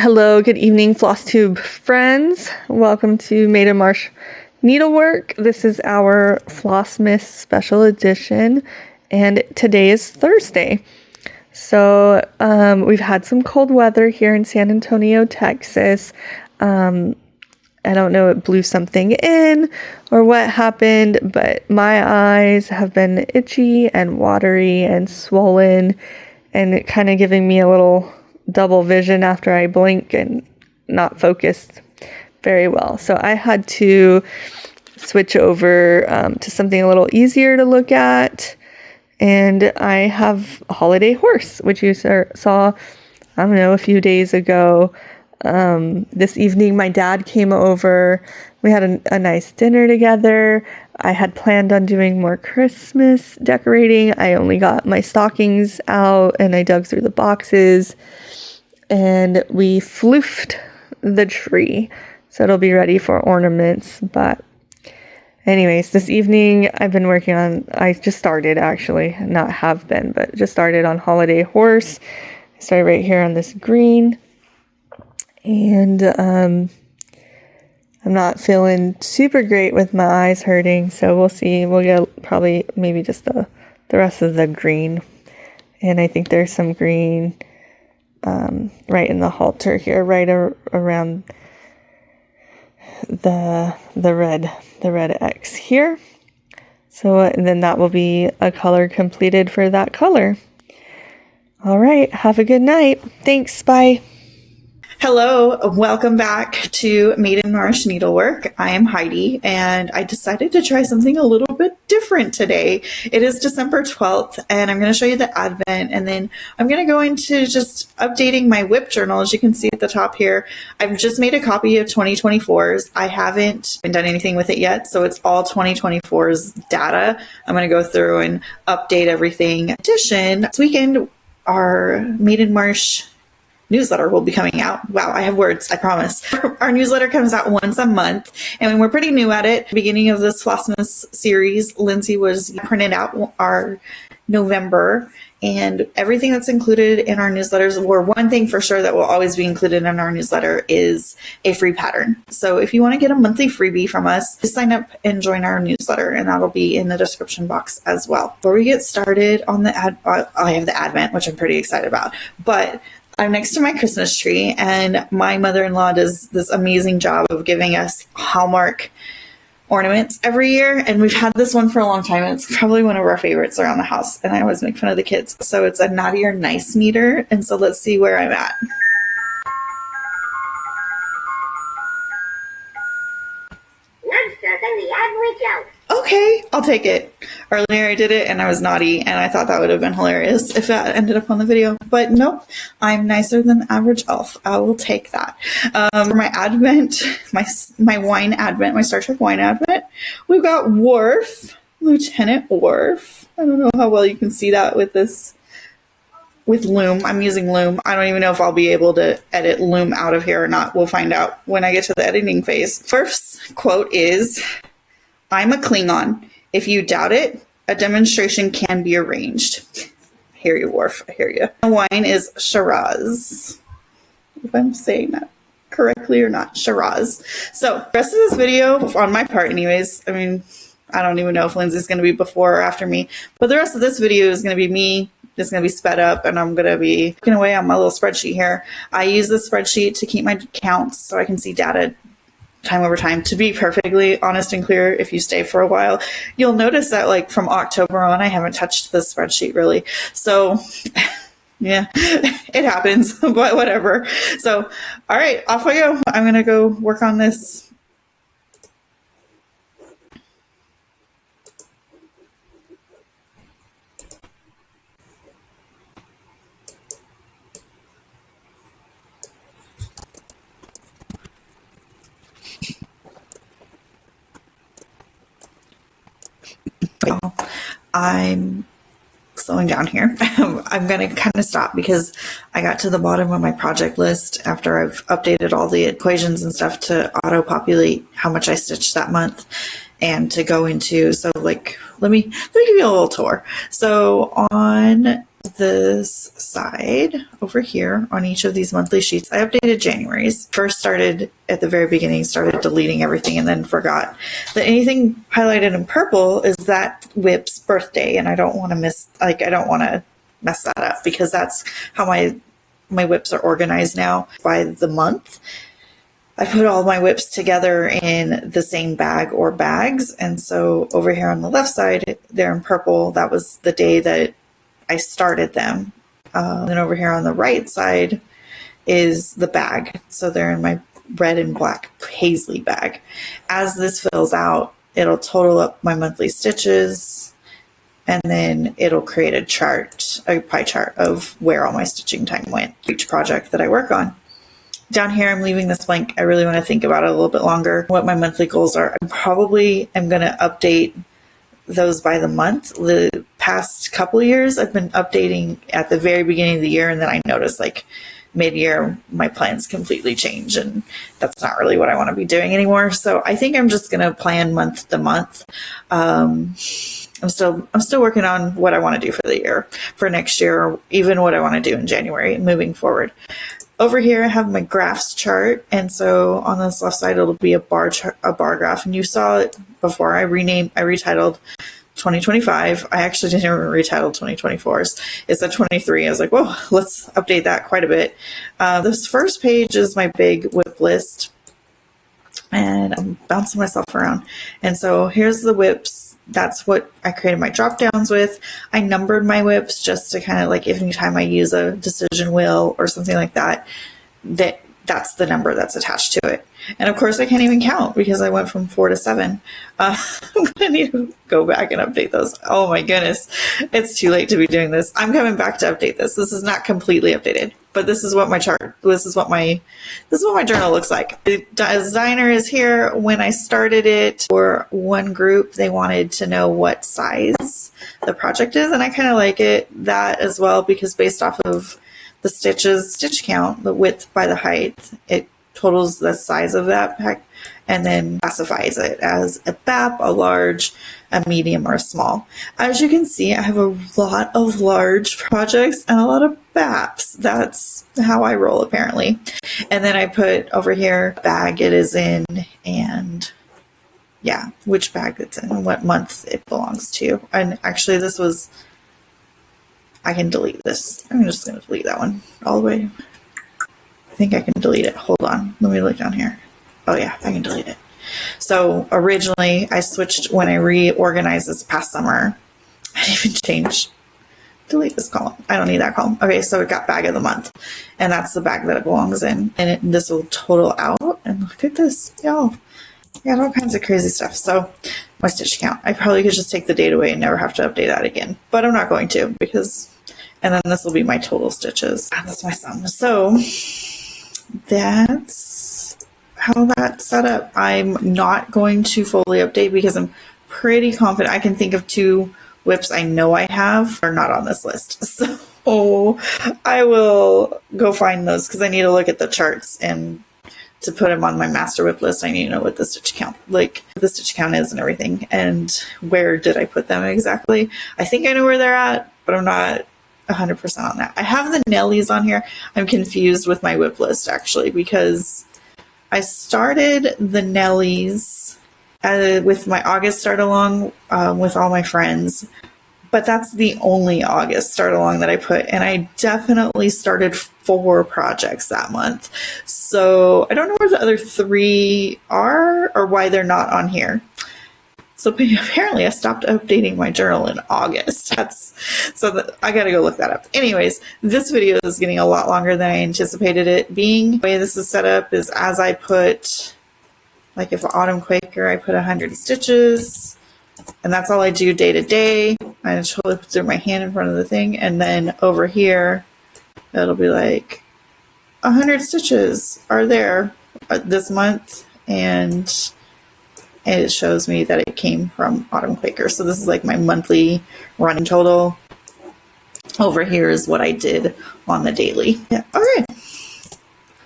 Hello, good evening, FlossTube friends. Welcome to Maiden Marsh Needlework. This is our Flossmas special edition, and today is Thursday. So we've had some cold weather here in San Antonio, Texas. I don't know, it blew something in or what happened, but my eyes have been itchy and watery and swollen, and it kind of giving me a little double vision after I blink and not focused very well. So I had to switch over to something a little easier to look at. And I have a holiday horse, which you saw, I don't know, a few days ago. This evening, my dad came over. We had a nice dinner together. I had planned on doing more Christmas decorating. I only got my stockings out and I dug through the boxes. And we floofed the tree, so it'll be ready for ornaments. But anyways, this evening I've been working on, I just started actually, not have been, but just started on Holiday Horse. I started right here on this green. And I'm not feeling super great with my eyes hurting, so we'll see. We'll get probably maybe just the rest of the green. And I think there's some green right in the halter here, right around the red X here. So and then that will be a color completed for that color. All right, have a good night. Thanks, bye. Hello, welcome back to Maiden Marsh Needlework. I am Heidi, and I decided to try something a little bit different today. It is December 12th, and I'm going to show you the Advent, and then I'm going to go into just updating my WIP Journal. As you can see at the top here, I've just made a copy of 2024's. I haven't done anything with it yet, so it's all 2024's data. I'm going to go through and update everything. In addition, this weekend, our Maiden Marsh newsletter will be coming out. Wow, I have words, I promise. Our newsletter comes out once a month, and we're pretty new at it. Beginning of this Flossmas series, Lindsay was printed out our November, and everything that's included in our newsletters, or one thing for sure that will always be included in our newsletter, is a free pattern. So if you want to get a monthly freebie from us, just sign up and join our newsletter, and that'll be in the description box as well. Before we get started on the I have the Advent, which I'm pretty excited about, but I'm next to my Christmas tree, and my mother-in-law does this amazing job of giving us Hallmark ornaments every year, and we've had this one for a long time, and it's probably one of our favorites around the house, and I always make fun of the kids. So it's a naughty or nice meter, and so let's see where I'm at. Okay, I'll take it. Earlier I did it and I was naughty, and I thought that would have been hilarious if that ended up on the video. But nope, I'm nicer than the average elf. I will take that. For my Advent, my wine Advent, my Star Trek wine Advent, we've got Worf, Lieutenant Worf. I don't know how well you can see that with this, with Loom. I'm using Loom. I don't even know if I'll be able to edit Loom out of here or not. We'll find out when I get to the editing phase. Worf's quote is, "I'm a Klingon. If you doubt it, a demonstration can be arranged." I hear you, Worf. I hear you. The wine is Shiraz. If I'm saying that correctly or not. Shiraz. So, the rest of this video, on my part anyways, I mean, I don't even know if Lindsay's going to be before or after me, but the rest of this video is going to be me. It's going to be sped up, and I'm going to be looking away on my little spreadsheet here. I use this spreadsheet to keep my counts so I can see data time over time. To be perfectly honest and clear, if you stay for a while, you'll notice that like from October on, I haven't touched this spreadsheet really. So yeah, it happens, but whatever. So, all right, off I go. I'm going to go work on this. I'm slowing down here. I'm going to kind of stop because I got to the bottom of my project list after I've updated all the equations and stuff to auto-populate how much I stitched that month and to go into, so like, let me give you a little tour. So on this side over here on each of these monthly sheets. I updated January's. First started at the very beginning, started deleting everything and then forgot that anything highlighted in purple is that WIP's birthday. And I don't want to mess that up because that's how my WIPs are organized now by the month. I put all my WIPs together in the same bag or bags. And so over here on the left side, they're in purple. That was the day that I started them. Then over here on the right side is the bag. So they're in my red and black paisley bag. As this fills out, it'll total up my monthly stitches, and then it'll create a pie chart of where all my stitching time went for each project that I work on. Down here, I'm leaving this blank. I really want to think about it a little bit longer, what my monthly goals are. I'm going to update those by the month. The past couple of years, I've been updating at the very beginning of the year, and then I notice like mid-year, my plans completely change, and that's not really what I want to be doing anymore. So I think I'm just going to plan month to month. I'm still working on what I want to do for the year, for next year, or even what I want to do in January moving forward. Over here, I have my graphs chart. And so on this left side, it'll be a bar graph. And you saw it before. I retitled 2025. I actually didn't even retitle 2024's. It said 23. I was like, whoa, let's update that quite a bit. This first page is my big WIP list. And I'm bouncing myself around. And so here's the WIPs. That's what I created my drop downs with. I numbered my WIPs just to kind of like, if anytime I use a decision wheel or something like that, that's the number that's attached to it. And of course I can't even count because I went from 4 to 7. I'm going to need to go back and update those. Oh my goodness. It's too late to be doing this. I'm coming back to update this. This is not completely updated, but this is what my journal looks like. The designer is here. When I started it for one group, they wanted to know what size the project is. And I kind of like that as well, because based off of the stitch count, the width by the height, it totals the size of that pack and then classifies it as a BAP, a large, a medium, or a small. As you can see, I have a lot of large projects and a lot of BAPs. That's how I roll, apparently. And then I put over here bag it is in, and yeah, which bag it's in and what month it belongs to. And actually I can delete this. I'm just going to delete that one all the way. I think I can delete it. Hold on. Let me look down here. Oh yeah, I can delete it. So originally I switched when I reorganized this past summer. I didn't even change. Delete this column. I don't need that column. Okay, so it got bag of the month. And that's the bag that it belongs in. And this will total out. And look at this, y'all. I got all kinds of crazy stuff. So my stitch count. I probably could just take the date away and never have to update that again. But I'm not going to, because, and then this will be my total stitches. And that's my sum. So that's how that's set up. I'm not going to fully update because I'm pretty confident I can think of 2 WIPs I know I have are not on this list. So I will go find those because I need to look at the charts, and to put them on my master WIP list, I need to know what the stitch count is and everything, and where did I put them exactly. I think I know where they're at, but I'm not 100% on that. I have the Nellies on here. I'm confused with my WIP list actually, because I started the Nellies with my August start along with all my friends, but that's the only August start along that I put, and I definitely started 4 projects that month. So I don't know where the other 3 are or why they're not on here. So apparently I stopped updating my journal in August. I got to go look that up. Anyways, this video is getting a lot longer than I anticipated it being. The way this is set up is as I put, like if Autumn Quaker, I put 100 stitches, and that's all I do day to day. I totally put my hand in front of the thing, and then over here, it'll be like 100 stitches are there this month, and it shows me that it came from Autumn Quaker. So this is like my monthly running total. Over here is what I did on the daily. Yeah. Okay.